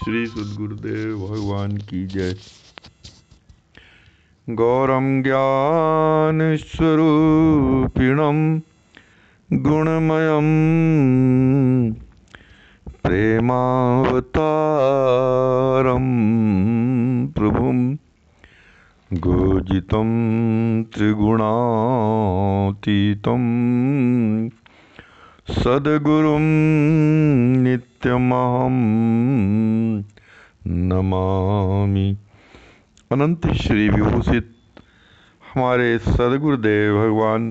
श्री सद्गुरुदेव भगवान की जय। गौरम ज्ञान स्वरूपिणम गुणमयम प्रेमावतारम प्रभुम गोजितं त्रिगुणातीतं सद्गुरुं नित्यमहं नमामि। अनंत श्री विभूषित हमारे सद्गुरुदेव भगवान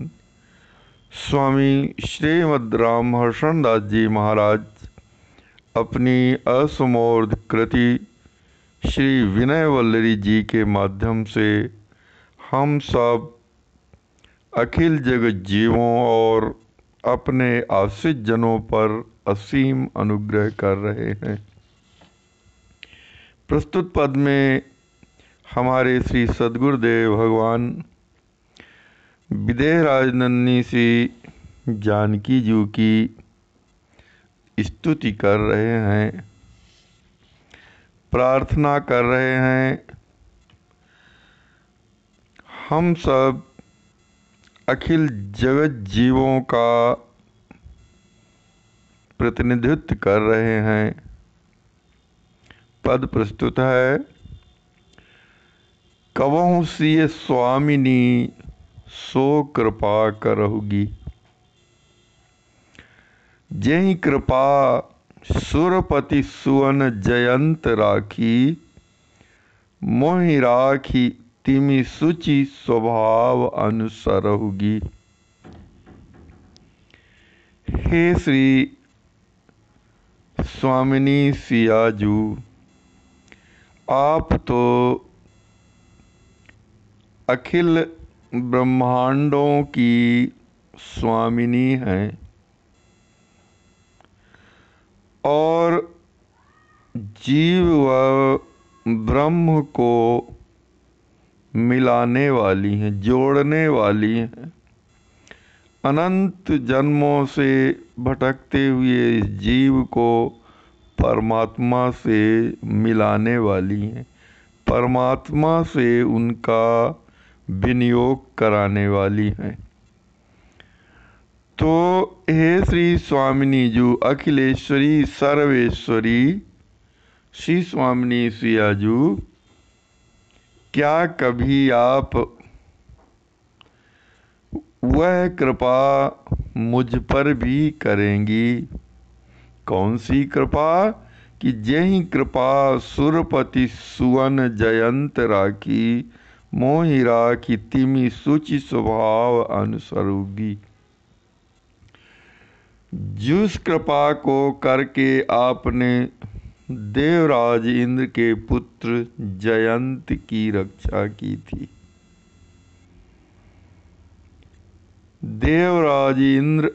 स्वामी श्रीमद् रामहर्षण दास जी महाराज अपनी असमोर्ध कृति श्री विनय वल्लरी जी के माध्यम से हम सब अखिल जगत जीवों और अपने आश्रित जनों पर असीम अनुग्रह कर रहे हैं। प्रस्तुत पद में हमारे श्री सद्गुरुदेव भगवान विदेह राजनंदिनी सी जानकी जी की स्तुति कर रहे हैं, प्रार्थना कर रहे हैं। हम सब अखिल जगत जीवों का प्रतिनिधित्व कर रहे हैं। पद प्रस्तुत है। कवहुँ सिय स्वामिनी सो कृपा करहुगी, जेहि कृपा सुरपति सुवन जयंत राखी, मोहि राखी तिमि सुचि स्वभाव अनुसरहुगी। हे श्री स्वामिनी सियाजू, आप तो अखिल ब्रह्मांडों की स्वामिनी हैं और जीव व ब्रह्म को मिलाने वाली हैं, जोड़ने वाली हैं। अनंत जन्मों से भटकते हुए इस जीव को परमात्मा से मिलाने वाली हैं, परमात्मा से उनका विनियोग कराने वाली हैं। तो हे श्री स्वामिनी जू, अखिलेश्वरी सर्वेश्वरी श्री स्वामिनी सियाजू, क्या कभी आप वह कृपा मुझ पर भी करेंगी? कौन सी कृपा? कि जेहि कृपा सुरपति सुवन जयंत राखी, मोहि राखी तिमि सुचि स्वभाव अनुसरुगी। जिस कृपा को करके आपने देवराज इंद्र के पुत्र जयंत की रक्षा की थी। देवराज इंद्र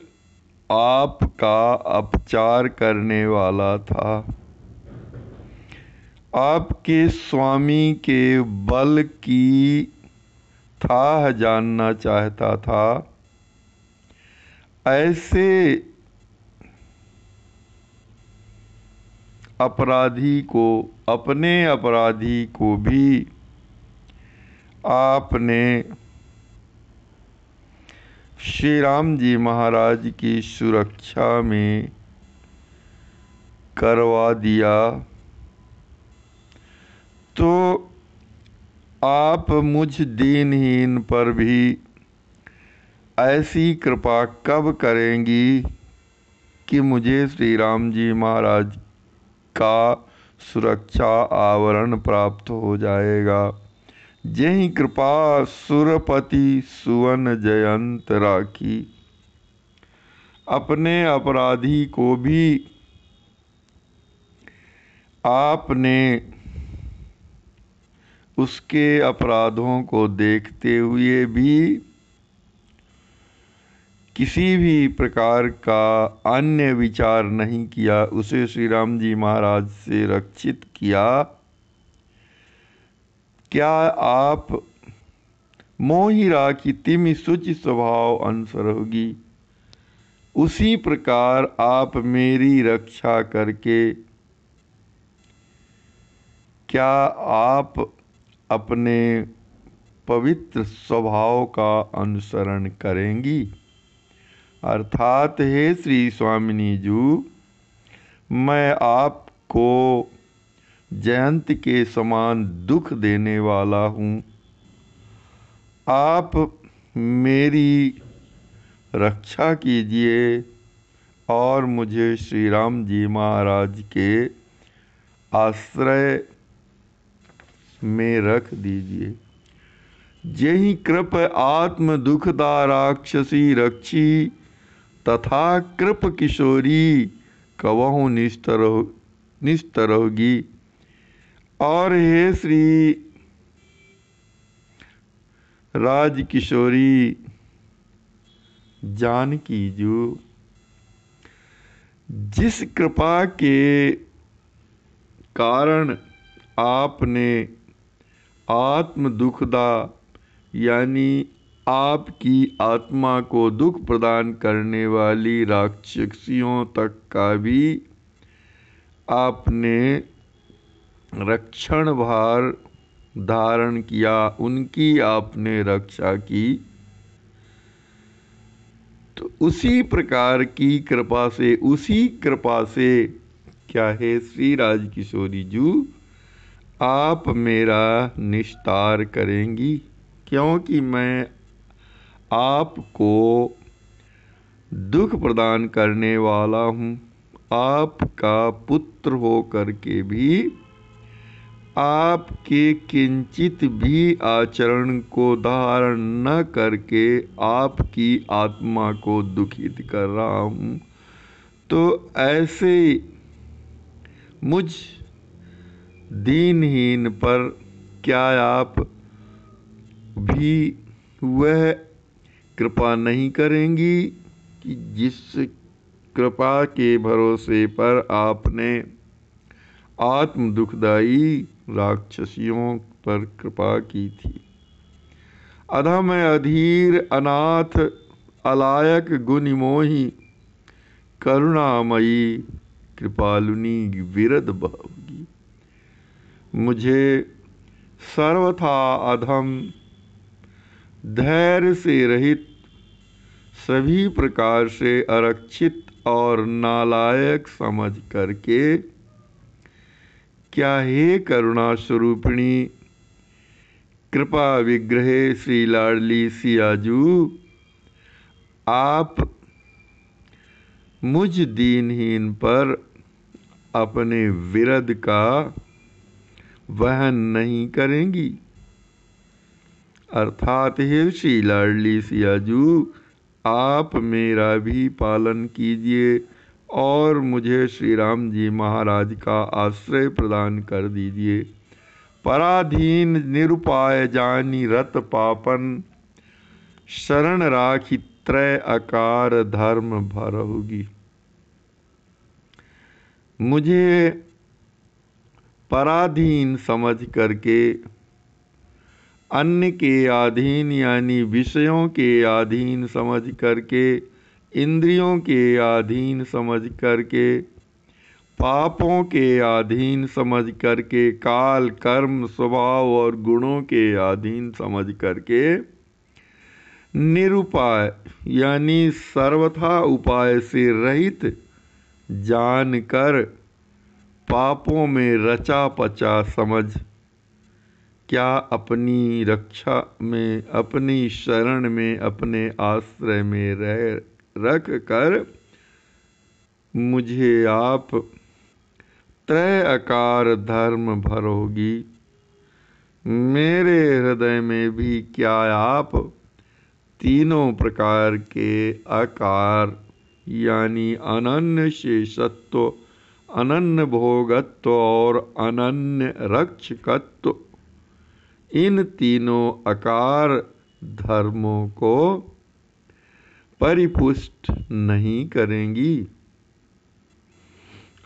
आपका अपचार करने वाला था, आपके स्वामी के बल की थाह जानना चाहता था। ऐसे अपराधी को, अपने अपराधी को भी आपने श्री राम जी महाराज की सुरक्षा में करवा दिया। तो आप मुझ दीनहीन पर भी ऐसी कृपा कब करेंगी कि मुझे श्री राम जी महाराज का सुरक्षा आवरण प्राप्त हो जाएगा। जेहि कृपा सुरपति सुवन जयंत राखी, अपने अपराधी को भी आपने उसके अपराधों को देखते हुए भी किसी भी प्रकार का अन्य विचार नहीं किया, उसे श्री राम जी महाराज से रक्षित किया। क्या आप मोहि राखी तिमि सुचि स्वभाव अनुसरहुगी, उसी प्रकार आप मेरी रक्षा करके क्या आप अपने पवित्र स्वभाव का अनुसरण करेंगी? अर्थात हे श्री स्वामिनी जी, मैं आपको जयंत के समान दुख देने वाला हूँ। आप मेरी रक्षा कीजिए और मुझे श्री राम जी महाराज के आश्रय में रख दीजिए। जेहि कृप आत्म दुखदा राक्षसी रक्षी, तथा कृप किशोरी कवहु निस्तरहोगी। और हे श्री राज किशोरी जानकी जो, जिस कृपा के कारण आपने आत्म दुखदा यानी आपकी आत्मा को दुख प्रदान करने वाली राक्षसियों तक का भी आपने रक्षण भार धारण किया, उनकी आपने रक्षा की, तो उसी प्रकार की कृपा से, उसी कृपा से क्या है श्री राज किशोरी जी, आप मेरा निस्तार करेंगी, क्योंकि मैं आपको दुख प्रदान करने वाला हूँ। आपका पुत्र हो करके भी आपके किंचित भी आचरण को धारण न करके आपकी आत्मा को दुखित कर रहा हूँ, तो ऐसे मुझ दीनहीन पर क्या आप भी वह कृपा नहीं करेंगी कि जिस कृपा के भरोसे पर आपने आत्म दुखदाई राक्षसियों पर कृपा की थी। अधम अधीर अनाथ अलायक गुणिमोही, करुणामयी कृपालुनी विरद भावगी। मुझे सर्वथा अधम, धैर्य से रहित, सभी प्रकार से आरक्षित और नालायक समझ करके क्या हे करुणा स्वरूपिणी कृपा विग्रह श्री लाडली सियाजू, आप मुझ दीनहीन पर अपने विरद का वहन नहीं करेंगी। अर्थात हे श्री लाडली सियाजू, आप मेरा भी पालन कीजिए और मुझे श्री राम जी महाराज का आश्रय प्रदान कर दीजिए। पराधीन निरुपाय जानी रत पापन, शरण राखी त्रय आकार धर्म भरहुगी। मुझे पराधीन समझ करके, अन्य के अधीन यानी विषयों के अधीन समझ करके, इंद्रियों के अधीन समझ करके, पापों के अधीन समझ करके, काल कर्म स्वभाव और गुणों के अधीन समझ करके, निरुपाय यानी सर्वथा उपाय से रहित जानकर, पापों में रचा पचा समझ, क्या अपनी रक्षा में, अपनी शरण में, अपने आश्रय में रख कर मुझे आप त्रय आकार धर्म भरोगी। मेरे हृदय में भी क्या आप तीनों प्रकार के आकार यानी अनन्य शेषत्व, अनन्य भोगत्व और अनन्य रक्षकत्व, इन तीनों आकार धर्मों को परिपुष्ट नहीं करेंगी।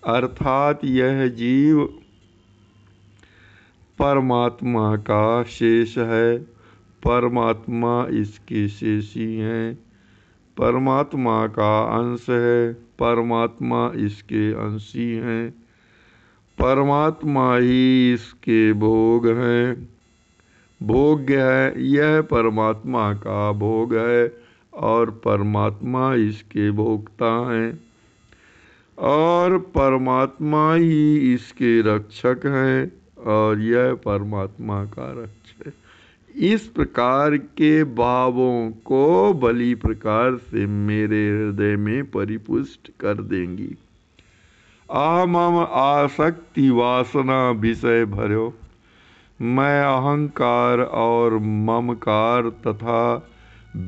अर्थात यह जीव परमात्मा का शेष है, परमात्मा इसके शेषी हैं, परमात्मा का अंश है, परमात्मा इसके अंशी हैं, परमात्मा ही इसके भोग्य है। यह परमात्मा का भोग है और परमात्मा इसके भोक्ता हैं और परमात्मा ही इसके रक्षक हैं और यह परमात्मा का रक्षक है। इस प्रकार के भावों को भली प्रकार से मेरे हृदय में परिपुष्ट कर देंगी। अहम आसक्ति वासना विषय भर्यो, मैं अहंकार और ममकार तथा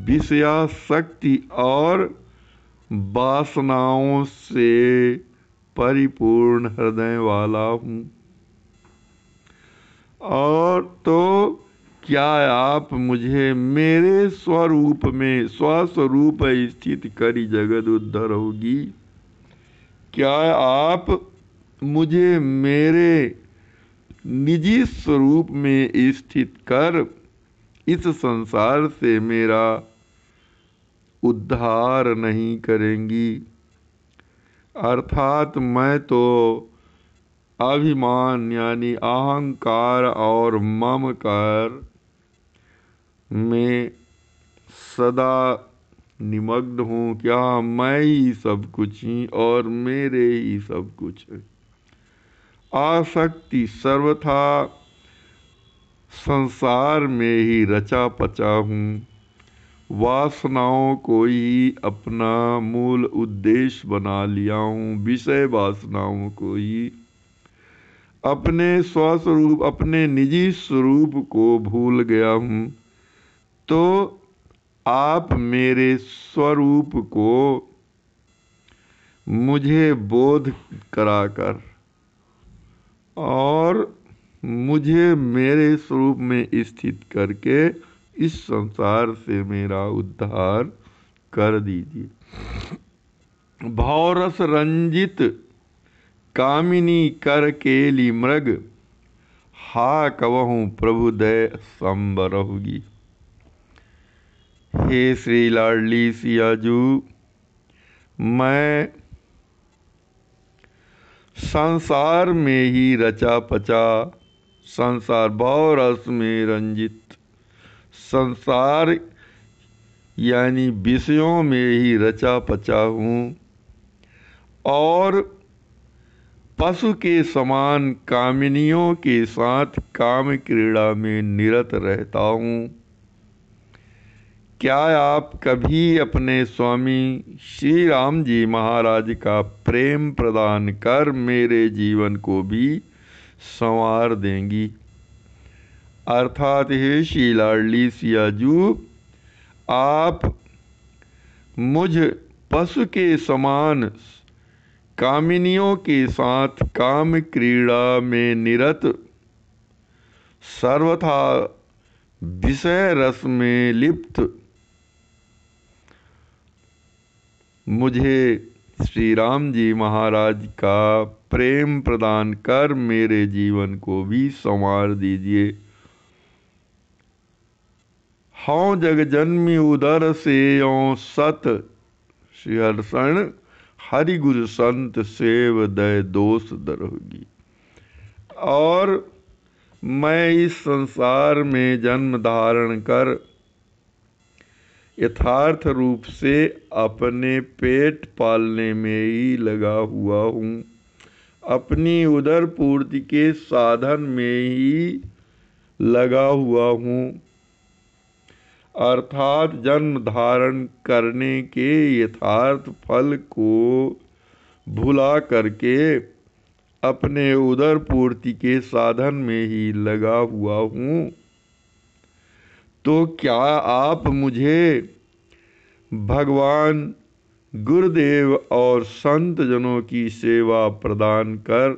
विषयासक्ति और वासनाओं से परिपूर्ण हृदय वाला हूँ। और तो क्या आप मुझे मेरे स्वरूप में स्वस्वरूप स्थित करी जगत उद्धर होगी? क्या आप मुझे मेरे निजी स्वरूप में स्थित कर इस संसार से मेरा उद्धार नहीं करेंगी? अर्थात मैं तो अभिमान यानी अहंकार और ममकार में सदा निमग्न हूँ। क्या मैं ही सब कुछ ही और मेरे ही सब कुछ है। आसक्ति सर्वथा संसार में ही रचा पचा हूँ। वासनाओं को ही अपना मूल उद्देश्य बना लिया हूँ। विषय वासनाओं को ही अपने स्वस्वरूप अपने निजी स्वरूप को भूल गया हूँ। तो आप मेरे स्वरूप को मुझे बोध कराकर और मुझे मेरे स्वरूप में स्थित करके इस संसार से मेरा उद्धार कर दीजिए। भौरस रंजित कामिनी कर केली मृग, हा कवहूँ प्रभु दय संबरहुगी। हे श्री लाडली सियाजू, मैं संसार में ही रचा पचा, संसार भाव रस में रंजित, संसार यानी विषयों में ही रचा पचा हूँ और पशु के समान कामिनियों के साथ काम क्रीड़ा में निरत रहता हूँ। क्या आप कभी अपने स्वामी श्री राम जी महाराज का प्रेम प्रदान कर मेरे जीवन को भी संवार देंगी? अर्थात हे श्री लाडली सियाजू, आप मुझ पशु के समान कामिनियों के साथ काम क्रीड़ा में निरत सर्वथा विषय रस में लिप्त मुझे श्री राम जी महाराज का प्रेम प्रदान कर मेरे जीवन को भी संवार दीजिए। हाँ जग जन्मी उदर से यों सत श्रीहर्षण, हरि गुरु संत सेव दय दोष दरहोगी। और मैं इस संसार में जन्म धारण कर यथार्थ रूप से अपने पेट पालने में ही लगा हुआ हूँ। अपनी उदर पूर्ति के साधन में ही लगा हुआ हूँ। अर्थात जन्म धारण करने के यथार्थ फल को भुला करके अपने उदर पूर्ति के साधन में ही लगा हुआ हूँ। तो क्या आप मुझे भगवान गुरुदेव और संत जनों की सेवा प्रदान कर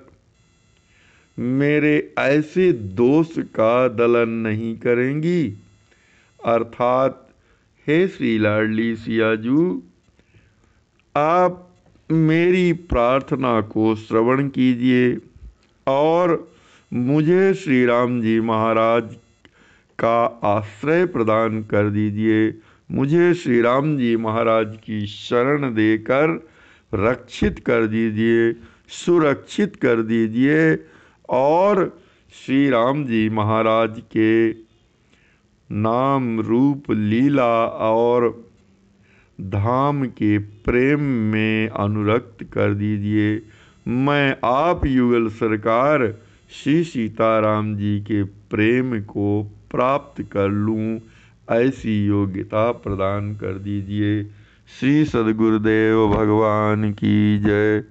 मेरे ऐसे दोष का दलन नहीं करेंगी? अर्थात हे श्री लाडली सियाजू, आप मेरी प्रार्थना को श्रवण कीजिए और मुझे श्री राम जी महाराज का आश्रय प्रदान कर दीजिए। मुझे श्री राम जी महाराज की शरण देकर रक्षित कर दीजिए। सुरक्षित कर दीजिए और श्री राम जी महाराज के नाम रूप लीला और धाम के प्रेम में अनुरक्त कर दीजिए। मैं आप युगल सरकार श्री सीताराम जी के प्रेम को प्राप्त कर लूं, ऐसी योग्यता प्रदान कर दीजिए। श्री सद्गुरुदेव भगवान की जय।